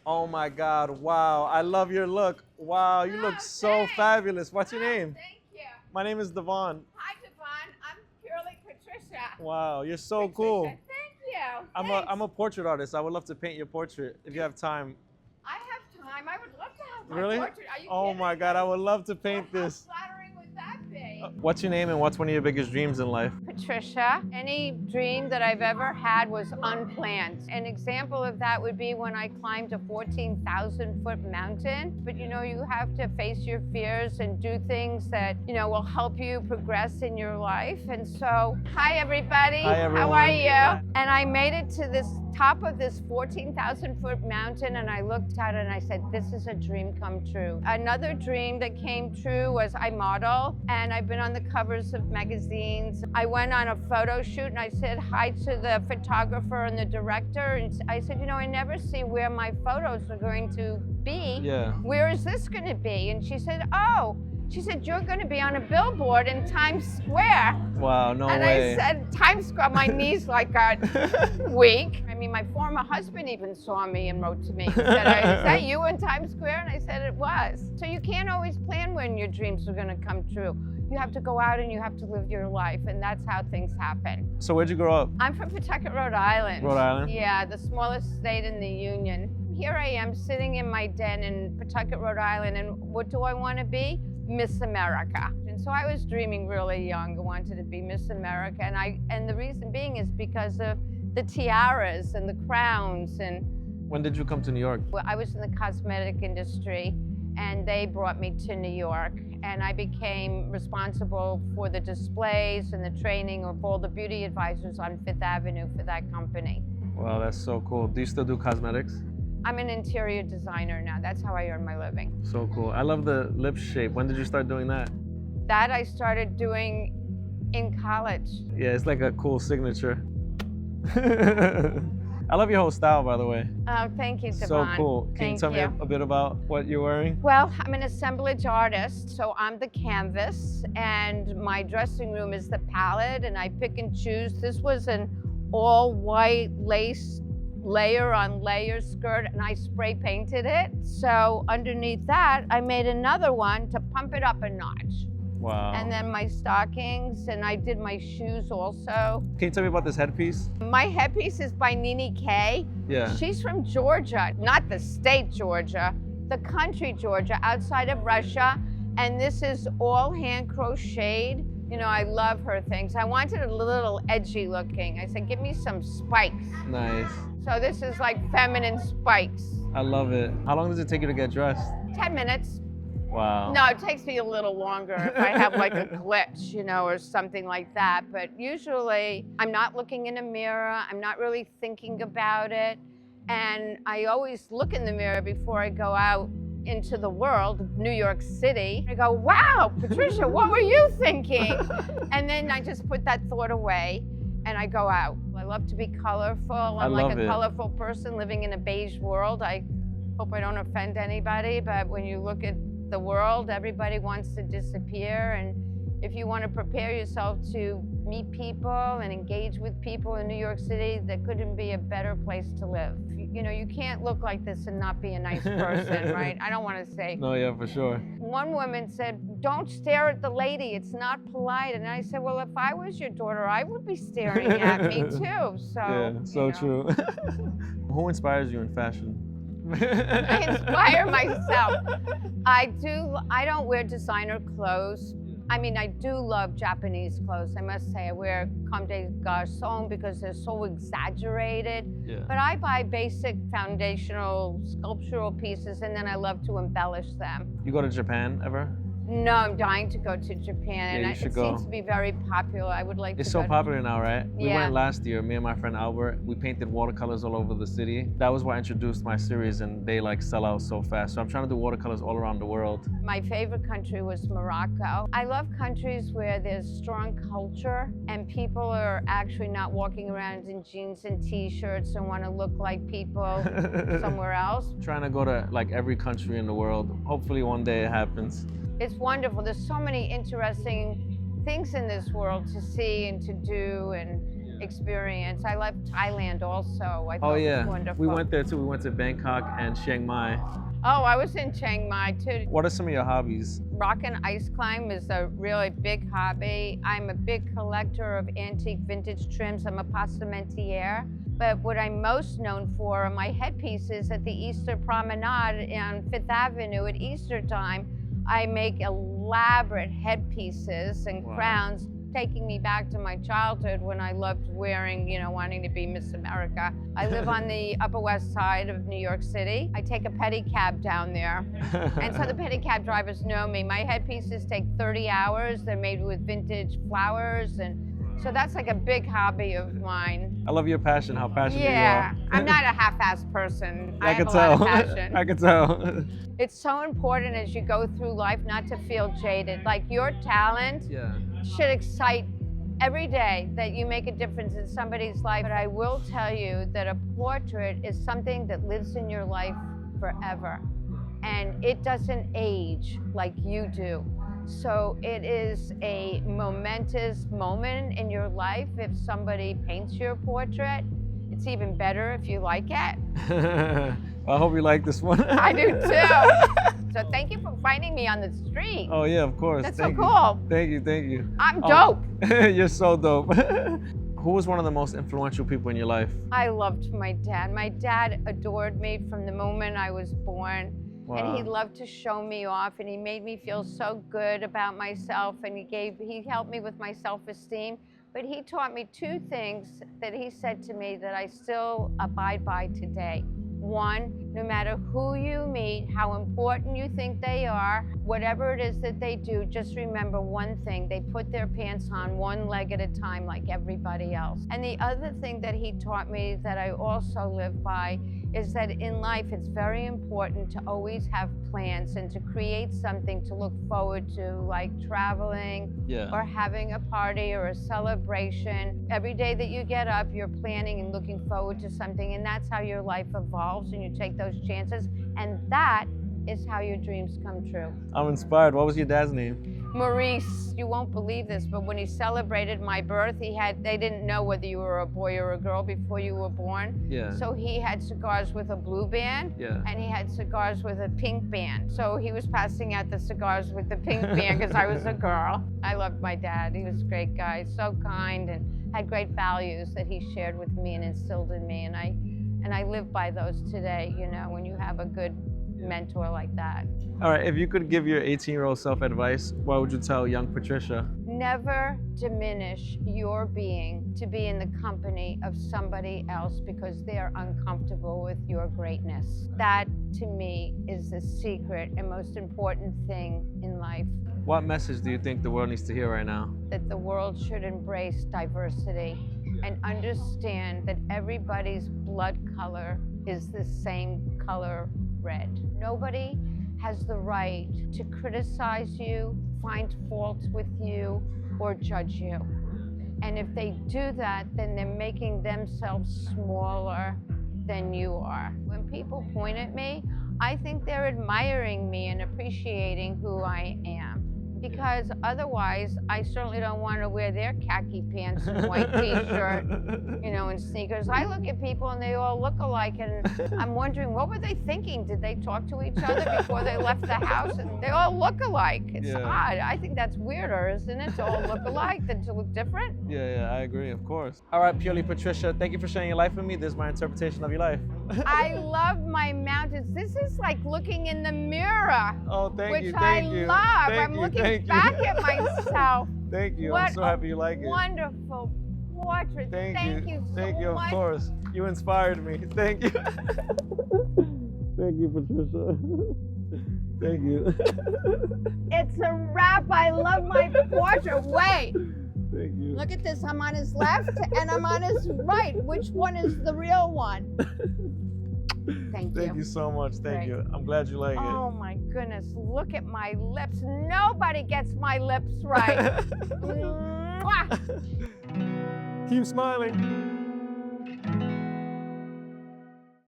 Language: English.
Oh my God, wow. I love your look. Wow, you look Oh, so thanks. fabulous. What's your Oh, name? thank you. My name is Devon. Hi, Devon. I'm purely Patricia. Wow, you're so Patricia, cool. thank you. I'm Thanks. a portrait artist. I would love to paint your portrait if you have time. I have time. I would love to have my Really? portrait. Are you Oh kidding my God, me? I would love to paint How this. flattering would that be? What's your name and what's one of your biggest dreams in life? Patricia, any dream that I've ever had was unplanned. An example of that would be when I climbed a 14,000-foot mountain. But you know, you have to face your fears and do things that, you know, will help you progress in your life. And so, hi everybody. Hi, everyone. How are you? And I made it to this top of this 14,000-foot mountain, and I looked at it and I said, this is a dream come true. Another dream that came true was I model, and I've been on the covers of magazines. I went on a photo shoot and I said hi to the photographer and the director, and I said, you know, I never see where my photos are going to be. Yeah. Where is this going to be? And she said, oh, she said, you're going to be on a billboard in Times Square. Wow, no And way. I said, Times Square, my knees like got weak. I mean, my former husband even saw me and wrote to me and said, is that you in Times Square? And I said, it was. So you can't always plan when your dreams are going to come true. You have to go out and you have to live your life, and that's how things happen. So where'd you grow up? I'm from Pawtucket, Rhode Island. Rhode Island? Yeah, the smallest state in the Union. Here I am sitting in my den in Pawtucket, Rhode Island, and what do I want to be? Miss America. And so I was dreaming really young. I wanted to be Miss America, and the reason being is because of the tiaras and the crowns. And When did you come to New York? well, I was in the cosmetic industry, and they brought me to New York, and I became responsible for the displays and the training of all the beauty advisors on Fifth Avenue for that company. Wow, that's so cool. Do you still do cosmetics? I'm an interior designer now. That's how I earn my living. So cool. I love the lip shape. When did you start doing that? That I started doing in college. Yeah, it's like a cool signature. I love your whole style, by the way. Oh, thank you, Devon. So cool. Can you Thank tell me a bit about what you're wearing? Well, I'm an assemblage artist, so I'm the canvas, and my dressing room is the palette, and I pick and choose. This was an all-white lace layer on layer skirt, and I spray painted it. So underneath that, I made another one to pump it up a notch. Wow. And then my stockings, and I did my shoes also. Can you tell me about this headpiece? My headpiece is by Nene Kay. Yeah. She's from Georgia, not the state Georgia, the country Georgia, outside of Russia. And this is all hand crocheted. You know, I love her things. I wanted it a little edgy looking. I said, give me some spikes. Nice. So this is like feminine spikes. I love it. How long does it take you to get dressed? 10 minutes. Wow. No, it takes me a little longer if I have like a glitch, you know, or something like that. But usually I'm not looking in a mirror. I'm not really thinking about it. And I always look in the mirror before I go out into the world of New York City. I go, wow, Patricia, what were you thinking? And then I just put that thought away and I go out. I love to be colorful. I'm like a colorful person living in a beige world. I hope I don't offend anybody, but when you look at the world, everybody wants to disappear, and if you want to prepare yourself to meet people and engage with people in New York City, there couldn't be a better place to live. You know, you can't look like this and not be a nice person, right? I don't want to say. No, yeah, for sure. One woman said, don't stare at the lady, it's not polite. And I said, well, if I was your daughter, I would be staring at me too. So, Yeah, so you know. true. Who inspires you in fashion? I inspire myself. I don't wear designer clothes. I mean, I do love Japanese clothes. I must say, I wear Comme des Garçons because they're so exaggerated. Yeah. But I buy basic foundational sculptural pieces, and then I love to embellish them. You go to Japan ever? No, I'm dying to go to Japan, Yeah, and you should it go. seems to be very popular. I would like It's to so go. popular now, right? We Yeah. went last year, me and my friend Albert. We painted watercolors all over the city. That was what introduced my series, and they like sell out so fast. So I'm trying to do watercolors all around the world. My favorite country was Morocco. I love countries where there's strong culture and people are actually not walking around in jeans and t-shirts and want to look like people somewhere else. Trying to go to like every country in the world. Hopefully one day it happens. It's wonderful. There's so many interesting things in this world to see and to do, and experience. I love Thailand also. I thought Oh it yeah, was wonderful. we went there too. We went to Bangkok and Chiang Mai. Oh, I was in Chiang Mai too. What are some of your hobbies? Rock and ice climb is a really big hobby. I'm a big collector of antique vintage trims. I'm a passementier. But what I'm most known for are my headpieces at the Easter Promenade on Fifth Avenue at Easter time. I make elaborate headpieces and Wow. crowns, taking me back to my childhood when I loved wearing, wanting to be Miss America. I live on the Upper West Side of New York City. I take a pedicab down there. And so the pedicab drivers know me. My headpieces take 30 hours. They're made with vintage flowers. And so that's like a big hobby of mine. I love your passion, how passionate Yeah, you are. I'm not a half-assed person. I I have can a lot of tell. passion. I can tell. It's so important as you go through life not to feel jaded. Like your talent Yeah. should excite every day that you make a difference in somebody's life. But I will tell you that a portrait is something that lives in your life forever. And it doesn't age like you do. So it is a momentous moment in your life if somebody paints your portrait. It's even better if you like it. I hope you like this one. I do too. So thank you for finding me on the street. Oh yeah, of course. That's Thank so you. cool. Thank you, thank you. I'm Oh. dope. You're so dope. Who was one of the most influential people in your life? I loved my dad. My dad adored me from the moment I was born. And he Wow. loved to show me off, and he made me feel so good about myself, and he helped me with my self-esteem. But he taught me two things that he said to me that I still abide by today. One, no matter who you meet, how important you think they are, whatever it is that they do, just remember one thing: they put their pants on one leg at a time like everybody else. And the other thing that he taught me that I also live by is that in life it's very important to always have plans and to create something to look forward to, like traveling Yeah. or having a party or a celebration. Every day that you get up, you're planning and looking forward to something, and that's how your life evolves, and you take those chances, and that is how your dreams come true. I'm inspired. What was your dad's name? Maurice, you won't believe this, but when he celebrated my birth, they didn't know whether you were a boy or a girl before you were born. Yeah. So he had cigars with a blue band, Yeah. and he had cigars with a pink band. So he was passing out the cigars with the pink band because I was a girl. I loved my dad. He was a great guy, so kind, and had great values that he shared with me and instilled in me. And I live by those today, when you have a good mentor like that. All right, if you could give your 18-year-old self advice, what would you tell young Patricia? Never diminish your being to be in the company of somebody else because they are uncomfortable with your greatness. That, to me, is the secret and most important thing in life. What message do you think the world needs to hear right now? That the world should embrace diversity and understand that everybody's blood color is the same color red. Nobody has the right to criticize you, find fault with you, or judge you. And if they do that, then they're making themselves smaller than you are. When people point at me, I think they're admiring me and appreciating who I am. Because otherwise, I certainly don't want to wear their khaki pants and white t-shirt, and sneakers. I look at people and they all look alike, and I'm wondering, what were they thinking? Did they talk to each other before they left the house? And they all look alike. It's Yeah. odd. I think that's weirder, isn't it? To all look alike than to look different. Yeah, I agree, of course. All right, Purely Patricia, thank you for sharing your life with me. This is my interpretation of your life. I love my mountains. This is like looking in the mirror, Oh, thank which you, I thank you. love. Thank I'm you, looking thank you. back at myself. Thank you. What I'm so happy you like it. Wonderful portrait. Thank you. so Thank you, of much. course. You inspired me. Thank you. Thank you, Patricia. Thank you. It's a wrap. I love my portrait. Wait, Thank you. look at this. I'm on his left and I'm on his right. Which one is the real one? Thank Thank you so much. Thank Great. you. I'm glad you like Oh my goodness, look at my lips. Nobody gets my lips right. it. Mwah. Keep smiling.